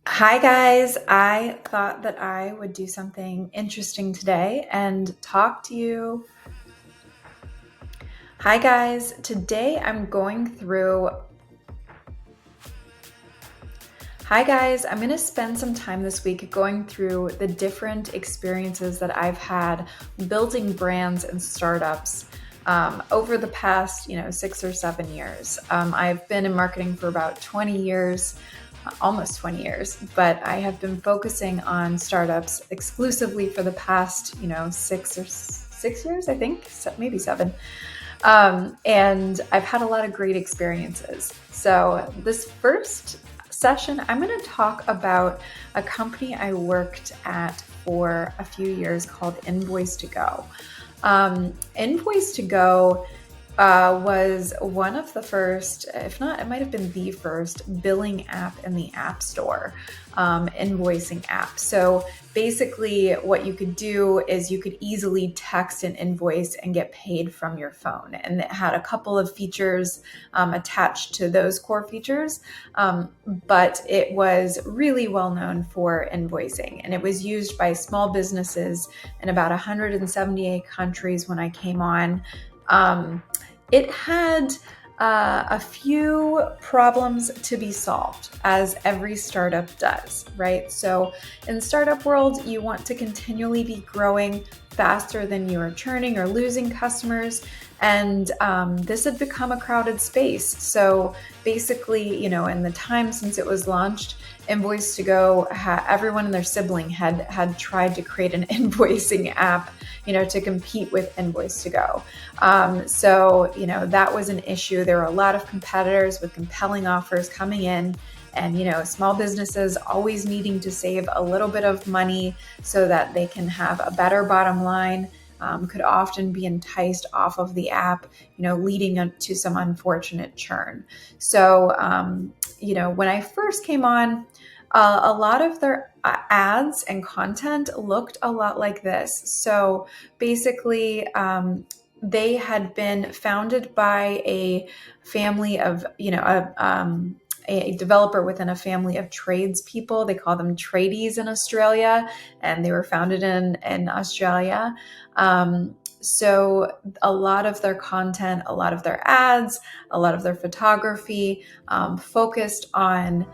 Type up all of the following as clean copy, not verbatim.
Hi guys, I thought that I would do something interesting today and talk to you. Hi guys, today I'm going through. Hi guys, I'm going to spend some time this week going through the different experiences that I've had building brands and startups over the past, 6 or 7 years. I've been in marketing for about 20 years. Almost 20 years, but I have been focusing on startups exclusively for the past, 6 years, I think, maybe 7. And I've had a lot of great experiences. So this first session, I'm going to talk about a company I worked at for a few years called Invoice2go. Invoice2go was one of the first, if not, it might have been the first billing app in the App Store, invoicing app. So basically, what you could do is you could easily text an invoice and get paid from your phone. And it had a couple of features attached to those core features, but it was really well known for invoicing. And it was used by small businesses in about 178 countries when I came on. It had a few problems to be solved, as every startup does, right? So in the startup world, you want to continually be growing faster than you are churning or losing customers. And this had become a crowded space. So basically, in the time since it was launched, Invoice2go, everyone and their sibling had tried to create an invoicing app, to compete with Invoice2go. So that was an issue. There were a lot of competitors with compelling offers coming in. And, small businesses always needing to save a little bit of money so that they can have a better bottom line, could often be enticed off of the app, leading to some unfortunate churn. So, when I first came on, a lot of their ads and content looked a lot like this. So basically, they had been founded by a family of, a developer within a family of tradespeople. They call them tradies in Australia, and they were founded in Australia. So a lot of their content, a lot of their ads, a lot of their photography focused on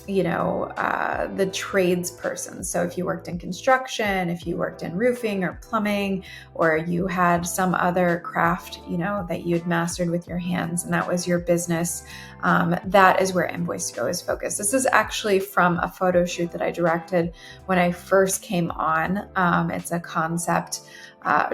the tradesperson. So if you worked in construction, if you worked in roofing or plumbing, or you had some other craft, that you had mastered with your hands, and that was your business, that is where Invoice2go is focused. This is actually from a photo shoot that I directed when I first came on. It's a concept,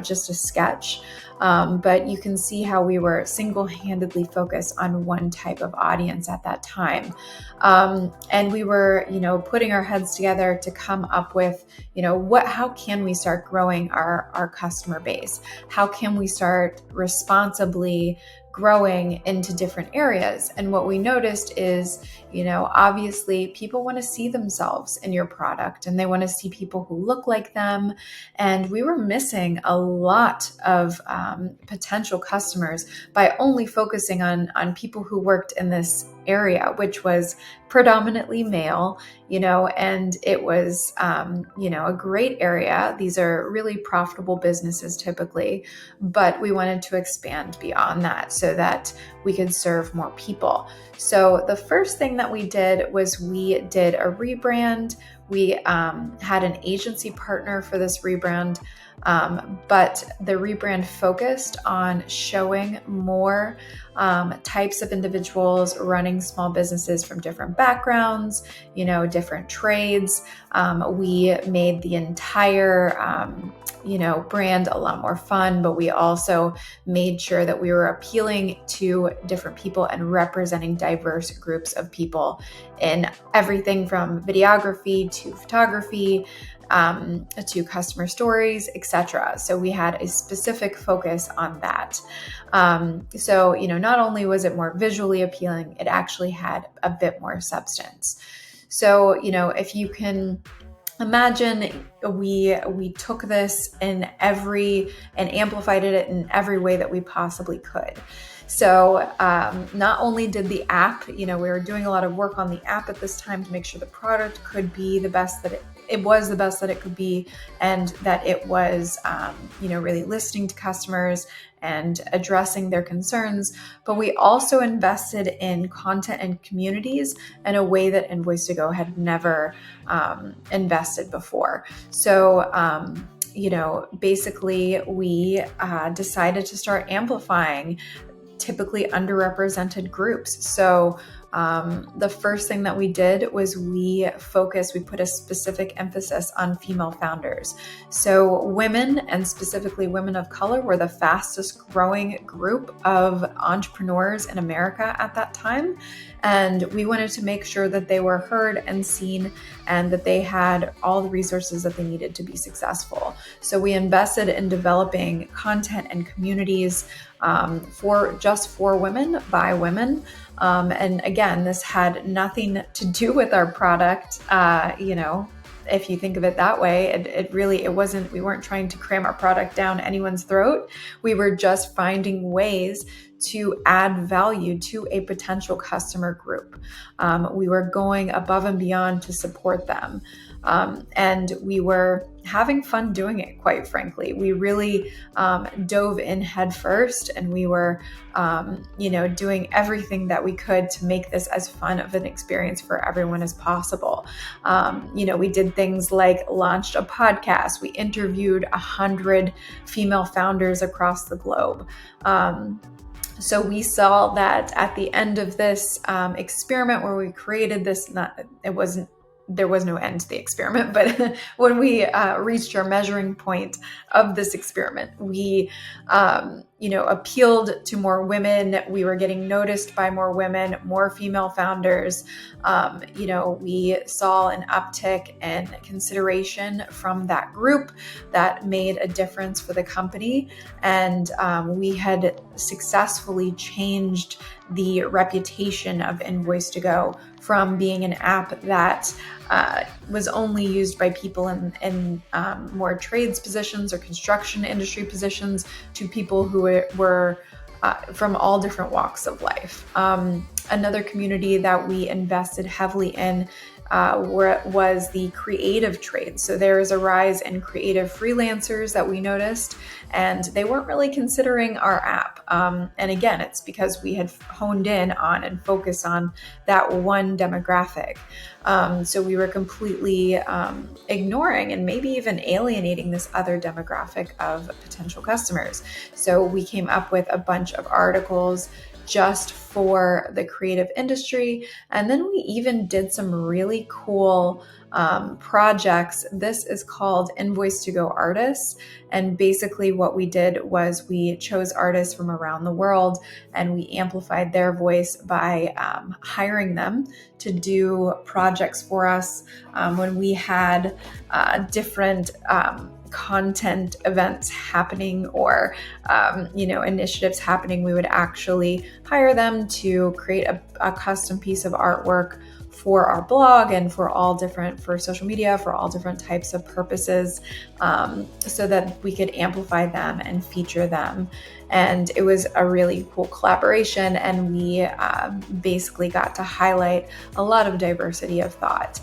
just a sketch. But you can see how we were single-handedly focused on one type of audience at that time. And we were, putting our heads together to come up with, how can we start growing our customer base? How can we start responsibly growing into different areas? And what we noticed is, obviously people want to see themselves in your product, and they want to see people who look like them. And we were missing a lot of potential customers by only focusing on people who worked in this area, which was predominantly male, and it was, a great area. These are really profitable businesses typically, but we wanted to expand beyond that so that we could serve more people. So the first thing that we did was we did a rebrand. We had an agency partner for this rebrand, but the rebrand focused on showing more types of individuals running small businesses from different backgrounds, different trades. We made the entire brand a lot more fun, but we also made sure that we were appealing to different people and representing diverse groups of people in everything from videography to photography, to customer stories, etc. So we had a specific focus on that. So, not only was it more visually appealing, it actually had a bit more substance. So, if you can imagine, we took this and amplified it in every way that we possibly could. So not only did the app, we were doing a lot of work on the app at this time to make sure the product could be the best that it was the best that it could be, and that it was, really listening to customers and addressing their concerns. But we also invested in content and communities in a way that Invoice2go had never invested before. So, basically we decided to start amplifying typically underrepresented groups. So the first thing that we did was we put a specific emphasis on female founders. So women, and specifically women of color, were the fastest growing group of entrepreneurs in America at that time. And we wanted to make sure that they were heard and seen, and that they had all the resources that they needed to be successful. So we invested in developing content and communities for women by women. And again, this had nothing to do with our product. If you think of it that way, we weren't trying to cram our product down anyone's throat. We were just finding ways to add value to a potential customer group. We were going above and beyond to support them. And we were having fun doing it, quite frankly. We really dove in head first, and we were, doing everything that we could to make this as fun of an experience for everyone as possible. We did things like launched a podcast. We interviewed 100 female founders across the globe. So we saw that at the end of this experiment where we created this, there was no end to the experiment, but when we reached our measuring point of this experiment, we, appealed to more women. We were getting noticed by more women, more female founders. We saw an uptick in consideration from that group that made a difference for the company. And we had successfully changed the reputation of Invoice2go from being an app that was only used by people in more trades positions or construction industry positions to people who were from all different walks of life. Another community that we invested heavily in was the creative trades. So there is a rise in creative freelancers that we noticed, and they weren't really considering our app. And again, it's because we had honed in on and focused on that one demographic. So we were completely ignoring and maybe even alienating this other demographic of potential customers. So we came up with a bunch of articles just for the creative industry. And then we even did some really cool projects. This is called Invoice2go Artists. And basically what we did was we chose artists from around the world, and we amplified their voice by hiring them to do projects for us. When we had different content events happening or initiatives happening, we would actually hire them to create a custom piece of artwork for our blog and for social media, for all different types of purposes, so that we could amplify them and feature them. And it was a really cool collaboration, and we basically got to highlight a lot of diversity of thought.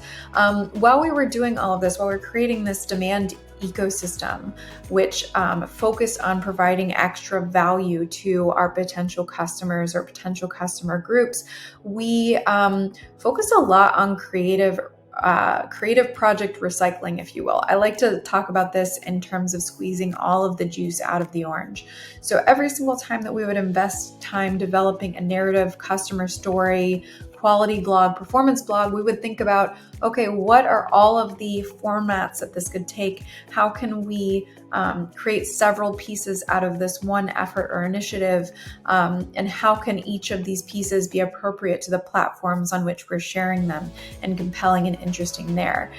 While we were doing all of this, while we were creating this demand ecosystem, which focused on providing extra value to our potential customers or potential customer groups, we focused a lot on creative project recycling, if you will. I like to talk about this in terms of squeezing all of the juice out of the orange. So every single time that we would invest time developing a narrative, customer story, quality blog, performance blog, we would think about, okay, what are all of the formats that this could take? How can we create several pieces out of this one effort or initiative? And how can each of these pieces be appropriate to the platforms on which we're sharing them and compelling and interesting there?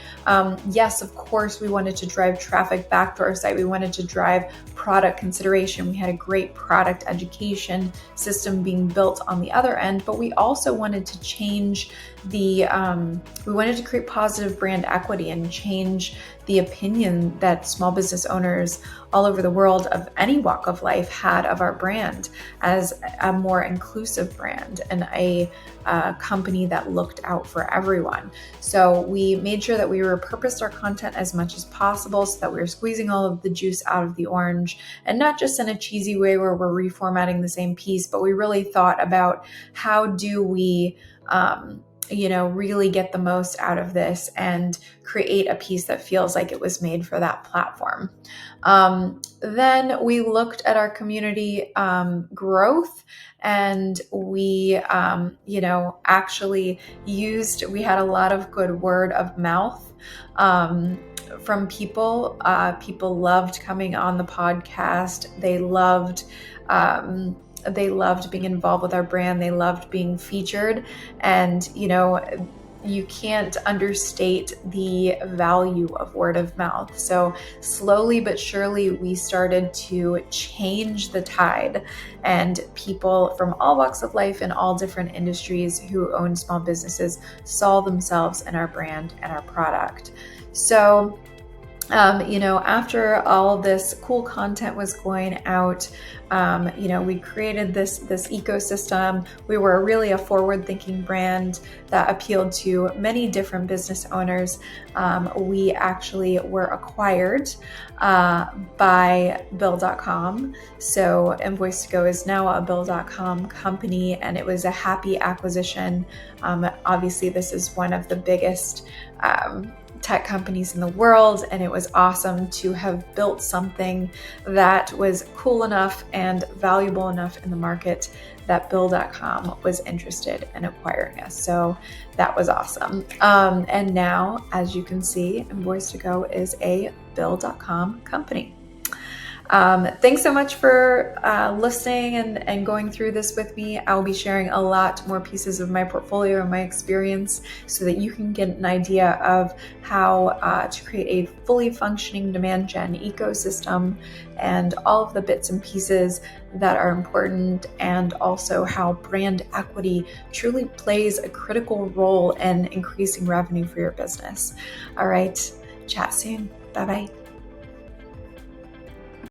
Yes, of course, we wanted to drive traffic back to our site. We wanted to drive product consideration. We had a great product education system being built on the other end, but we also wanted to change we wanted to create positive brand equity and change the opinion that small business owners all over the world of any walk of life had of our brand as a more inclusive brand and a company that looked out for everyone. So we made sure that we repurposed our content as much as possible so that we were squeezing all of the juice out of the orange, and not just in a cheesy way where we're reformatting the same piece, but we really thought about how do we really get the most out of this and create a piece that feels like it was made for that platform. Then we looked at our community growth, and we, actually we had a lot of good word of mouth from people. People loved coming on the podcast. They loved being involved with our brand. They loved being featured. And, you can't understate the value of word of mouth. So slowly but surely, we started to change the tide, and people from all walks of life in all different industries who own small businesses saw themselves in our brand and our product. So after all of this cool content was going out, we created this ecosystem. We were really a forward-thinking brand that appealed to many different business owners. We actually were acquired by Bill.com. So Invoice2go is now a Bill.com company, and it was a happy acquisition. Obviously, this is one of the biggest tech companies in the world, and it was awesome to have built something that was cool enough and valuable enough in the market that Bill.com was interested in acquiring us. So that was awesome. And now, as you can see, Invoice2go is a Bill.com company. Thanks so much for listening and going through this with me. I'll be sharing a lot more pieces of my portfolio and my experience so that you can get an idea of how to create a fully functioning demand gen ecosystem and all of the bits and pieces that are important, and also how brand equity truly plays a critical role in increasing revenue for your business. All right, chat soon. Bye-bye.